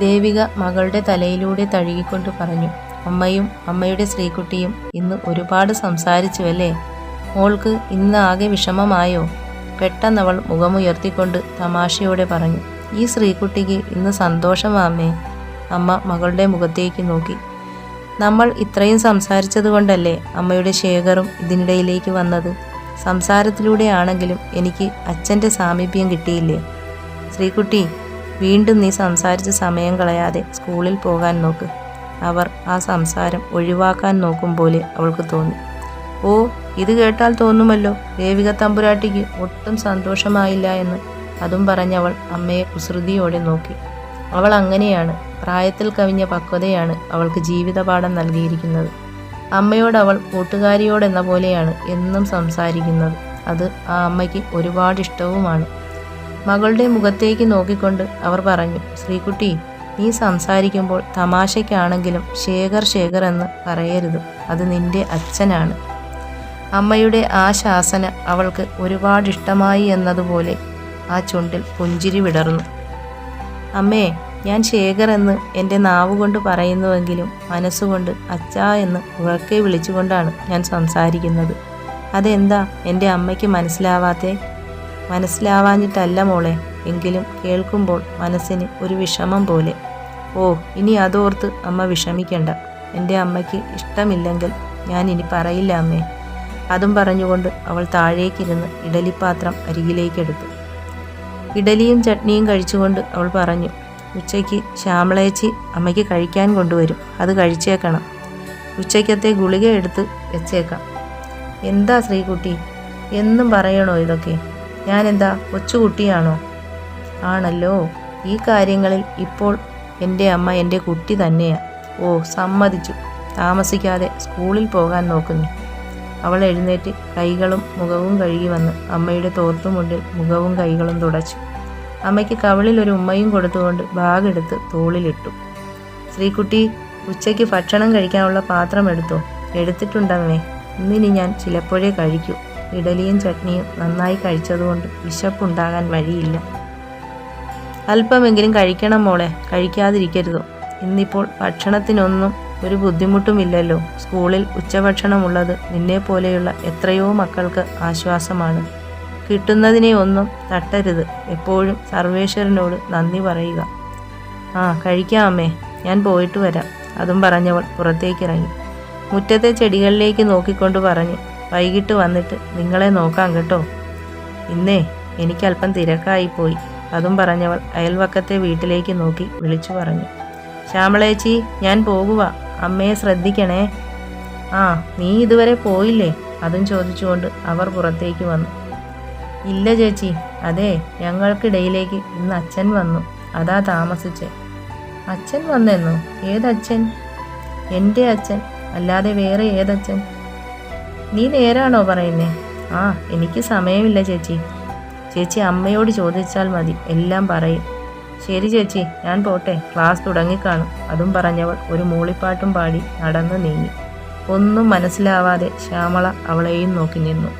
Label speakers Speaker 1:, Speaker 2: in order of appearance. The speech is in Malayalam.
Speaker 1: ദേവിക മകളുടെ തലയിലൂടെ തഴുകിക്കൊണ്ട് പറഞ്ഞു. അമ്മയും അമ്മയുടെ ശ്രീകുട്ടിയും ഇന്ന് ഒരുപാട് സംസാരിച്ചുവല്ലേ? മോൾക്ക് ഇന്ന് ആകെ വിഷമമായോ? പെട്ടെന്നവൾ മുഖമുയർത്തിക്കൊണ്ട് തമാശയോടെ പറഞ്ഞു. ഈ ശ്രീകുട്ടിക്ക് ഇന്ന് സന്തോഷമാമേ. അമ്മ മകളുടെ മുഖത്തേക്ക് നോക്കി. നമ്മൾ ഇത്രയും സംസാരിച്ചതുകൊണ്ടല്ലേ അമ്മയുടെ ശേഖറും ഇതിനിടയിലേക്ക് വന്നത്? സംസാരത്തിലൂടെയാണെങ്കിലും എനിക്ക് അച്ഛൻ്റെ സാമീപ്യം കിട്ടിയില്ലേ? ശ്രീകുട്ടി, വീണ്ടും നീ സംസാരിച്ച് സമയം കളയാതെ സ്കൂളിൽ പോകാൻ നോക്ക്. അവർ ആ സംസാരം ഒഴിവാക്കാൻ നോക്കും പോലെ അവൾക്ക് തോന്നി. ഓ, ഇത് കേട്ടാൽ തോന്നുമല്ലോ ദേവിക തമ്പുരാട്ടിക്ക് ഒട്ടും സന്തോഷമായില്ല എന്ന്. അതും പറഞ്ഞവൾ അമ്മയെ കുസൃതിയോടെ നോക്കി. അവൾ അങ്ങനെയാണ്. പ്രായത്തിൽ കവിഞ്ഞ പക്വതയാണ് അവൾക്ക് ജീവിതപാഠം നൽകിയിരിക്കുന്നത്. അമ്മയോടവൾ കൂട്ടുകാരിയോടെന്ന പോലെയാണ് എന്നും സംസാരിക്കുന്നത്. അത് ആ അമ്മയ്ക്ക് ഒരുപാട് ഇഷ്ടവുമാണ്. മകളുടെ മുഖത്തേക്ക് നോക്കിക്കൊണ്ട് അവർ പറഞ്ഞു. ശ്രീകുട്ടി, നീ സംസാരിക്കുമ്പോൾ തമാശയ്ക്കാണെങ്കിലും ശേഖർ എന്ന് പറയരുത്. അത് നിന്റെ അച്ഛനാണ്. അമ്മയുടെ ആ ശാസന അവൾക്ക് ഒരുപാട് ഇഷ്ടമായി എന്നതുപോലെ ആ ചുണ്ടിൽ പുഞ്ചിരി വിടർന്നു. അമ്മേ, ഞാൻ ശേഖർ എന്ന് എൻ്റെ നാവുകൊണ്ട് പറയുന്നുവെങ്കിലും മനസ്സുകൊണ്ട് അച്ഛാ എന്ന് ഉറക്കെ വിളിച്ചുകൊണ്ടാണ് ഞാൻ സംസാരിക്കുന്നത്. അതെന്താ എൻ്റെ അമ്മയ്ക്ക് മനസ്സിലാവാത്തേ? മനസ്സിലാവാഞ്ഞിട്ടല്ല മോളെ, എങ്കിലും കേൾക്കുമ്പോൾ മനസ്സിന് ഒരു വിഷമം പോലെ. ഓ, ഇനി അതോർത്ത് അമ്മ വിഷമിക്കണ്ട. എൻ്റെ അമ്മയ്ക്ക് ഇഷ്ടമില്ലെങ്കിൽ ഞാൻ ഇനി പറയില്ല അമ്മേ. അതും പറഞ്ഞുകൊണ്ട് അവൾ താഴേക്കിരുന്ന് ഇഡലിപ്പാത്രം അരികിലേക്കെടുത്തു. ഇഡലിയും ചട്നിയും കഴിച്ചുകൊണ്ട് അവൾ പറഞ്ഞു. ഉച്ചയ്ക്ക് ശ്യാമളേച്ചി അമ്മയ്ക്ക് കഴിക്കാൻ കൊണ്ടുവരും. അത് കഴിച്ചേക്കണം. ഉച്ചയ്ക്കത്തെ ഗുളിക എടുത്ത് വെച്ചേക്കാം. എന്താ ശ്രീകുട്ടി, എന്നും പറയണോ ഇതൊക്കെ? ഞാനെന്താ കൊച്ചുകുട്ടിയാണോ? ആണല്ലോ. ഈ കാര്യങ്ങളിൽ ഇപ്പോൾ എൻ്റെ അമ്മ എൻ്റെ കുട്ടി തന്നെയാണ്. ഓ, സമ്മതിച്ചു. താമസിക്കാതെ സ്കൂളിൽ പോകാൻ നോക്കുന്നു. അവൾ എഴുന്നേറ്റ് കൈകളും മുഖവും കഴുകി വന്ന് അമ്മയുടെ തോർത്തുമുണ്ടിൽ മുഖവും കൈകളും തുടച്ചു. അമ്മയ്ക്ക് കവിളിൽ ഒരു ഉമ്മയും കൊടുത്തുകൊണ്ട് ബാഗെടുത്ത് തോളിലിട്ടു. ശ്രീകുട്ടി, ഉച്ചയ്ക്ക് ഭക്ഷണം കഴിക്കാനുള്ള പാത്രം എടുത്തോ? എടുത്തിട്ടുണ്ടമ്മേ. ഇന്നിനി ഞാൻ ചിലപ്പോഴേ കഴിക്കൂ. ഇഡലിയും ചട്നിയും നന്നായി കഴിച്ചതുകൊണ്ട് വിശപ്പുണ്ടാകാൻ വഴിയില്ല. അല്പമെങ്കിലും കഴിക്കണം മോളെ, കഴിക്കാതിരിക്കരുതോ. ഇന്നിപ്പോൾ ഭക്ഷണത്തിനൊന്നും ഒരു ബുദ്ധിമുട്ടുമില്ലല്ലോ. സ്കൂളിൽ ഉച്ചഭക്ഷണമുള്ളത് നിന്നെപ്പോലെയുള്ള എത്രയോ മക്കൾക്ക് ആശ്വാസമാണ്. കിട്ടുന്നതിനെ ഒന്നും തട്ടരുത്. എപ്പോഴും സർവേശ്വരനോട് നന്ദി പറയുക. ആ, കഴിക്കാം അമ്മേ, ഞാൻ പോയിട്ട് വരാം. അതും പറഞ്ഞവൾ പുറത്തേക്കിറങ്ങി. മുറ്റത്തെ ചെടികളിലേക്ക് നോക്കിക്കൊണ്ട് പറഞ്ഞു. വൈകിട്ട് വന്നിട്ട് നിങ്ങളെ നോക്കാം കേട്ടോ. ഇന്നേ എനിക്കല്പം തിരക്കായിപ്പോയി. അതും പറഞ്ഞവൾ അയൽവക്കത്തെ വീട്ടിലേക്ക് നോക്കി വിളിച്ചു പറഞ്ഞു. ശ്യാമളേച്ചി, ഞാൻ പോകുക. അമ്മയെ ശ്രദ്ധിക്കണേ. ആ, നീ ഇതുവരെ പോയില്ലേ? അതും ചോദിച്ചുകൊണ്ട് അവർ പുറത്തേക്ക് വന്നു. ഇല്ല ചേച്ചി, അതെ, ഞങ്ങൾക്കിടയിലേക്ക് ഇന്ന് അച്ഛൻ വന്നു. അതാ താമസിച്ചേ. അച്ഛൻ വന്നെന്നോ? ഏതച്ഛൻ? എൻ്റെ അച്ഛൻ, അല്ലാതെ വേറെ ഏതച്ഛൻ? നീ നേരാണോ പറയുന്നേ? ആ, എനിക്ക് സമയമില്ല ചേച്ചി. ചേച്ചി അമ്മയോട് ചോദിച്ചാൽ മതി, എല്ലാം പറയും. ശരി ചേച്ചി, ഞാൻ പോട്ടെ, ക്ലാസ് തുടങ്ങിക്കാണും. അതും പറഞ്ഞവൾ ഒരു മൂളിപ്പാട്ടും പാടി നടന്നു നീങ്ങി. ഒന്നും മനസ്സിലാവാതെ ശ്യാമള അവളെയും നോക്കി നിന്നു.